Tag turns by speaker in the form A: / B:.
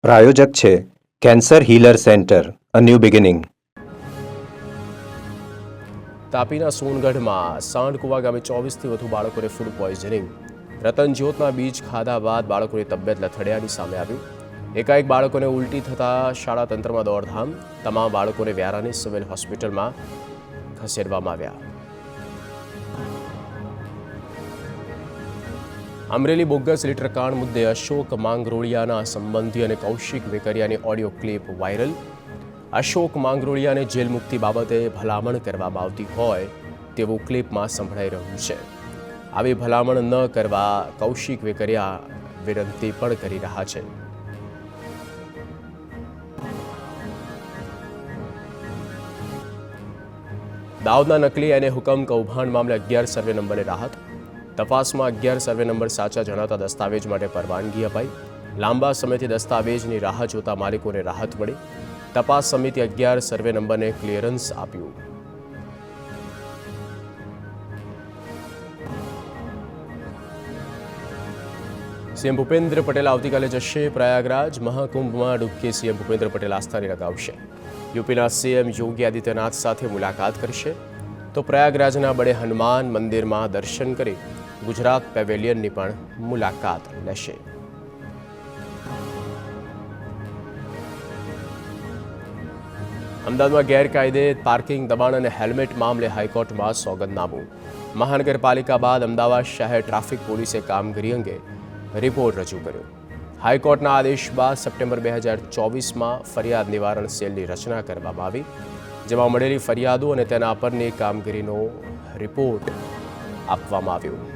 A: પ્રાયોજક છે cancer healer centre, a new beginning.
B: તાપીના સોનગઢમાં સાંડકુવા ગામે 24થી વધુ બાળકોને ફૂડ પોઈઝનિંગ. રતનજ્યોતના બીજ ખાધા બાદ બાળકોની તબિયત લથડિયાની સામે આવ્યું. એકાએક બાળકોને ઉલટી થતાં શાળા તંત્રમાં દોડધામ. તમામ બાળકોને વ્યારાની સિવિલ હોસ્પિટલમાં ખસેડવામાં આવ્યા. અમરેલી બોગસ લીટર કાંડ મુદ્દે અશોક માંગરોળિયાના સંબંધી અને કૌશિક વેકરિયાની ઓડિયો ક્લિપ વાયરલ. અશોક માંગરોળિયાને જેલ મુક્તિ બાબતે ભલામણ કરવામાં આવતી હોય તેવું ક્લિપમાં સંભળાઈ રહ્યું છે. આવી ભલામણ ન કરવા કૌશિક વેકરિયા વિનંતી પણ કરી રહ્યા છે. દાઉદના નકલી અને હુકમ કૌભાંડ મામલે 11 સર્વે નંબરને રાહત. તપાસમાં 11 સર્વે નંબર સાચા જણાતા દસ્તાવેજ માટે પરવાનગી અપાઈ. લાંબા સમયથી દસ્તાવેજની રાહ જોતા માલિકોને રાહત મળી. તપાસ સમિતિ 11 સર્વે નંબરને ક્લિયરન્સ આપ્યું. સીએમ ભૂપેન્દ્ર પટેલ આવતીકાલે જશે પ્રયાગરાજ. મહાકુંભમાં ડૂબકી સીએમ ભૂપેન્દ્ર પટેલ આસ્થાની લગાવશે. યુપીના સીએમ યોગી આદિત્યનાથ સાથે મુલાકાત કરશે તો પ્રયાગરાજના બડે હનુમાન મંદિરમાં દર્શન કરી ગુજરાત પેવેલિયનની પણ મુલાકાત લેશે. અમદાવાદમાં ગેરકાયદે પાર્કિંગ, દબાણ અને હેલ્મેટ મામલે હાઈકોર્ટમાં સોગંદનામું. મહાનગરપાલિકા બાદ અમદાવાદ શહેર ટ્રાફિક પોલીસે કામગીરી અંગે રિપોર્ટ રજૂ કર્યો. હાઈકોર્ટના આદેશ બાદ સપ્ટેમ્બર 2024માં ફરિયાદ નિવારણ સેલની રચના કરવામાં આવી, જેમાં મળેલી ફરિયાદો અને તેના પરની કામગીરીનો રિપોર્ટ આપવામાં આવ્યો.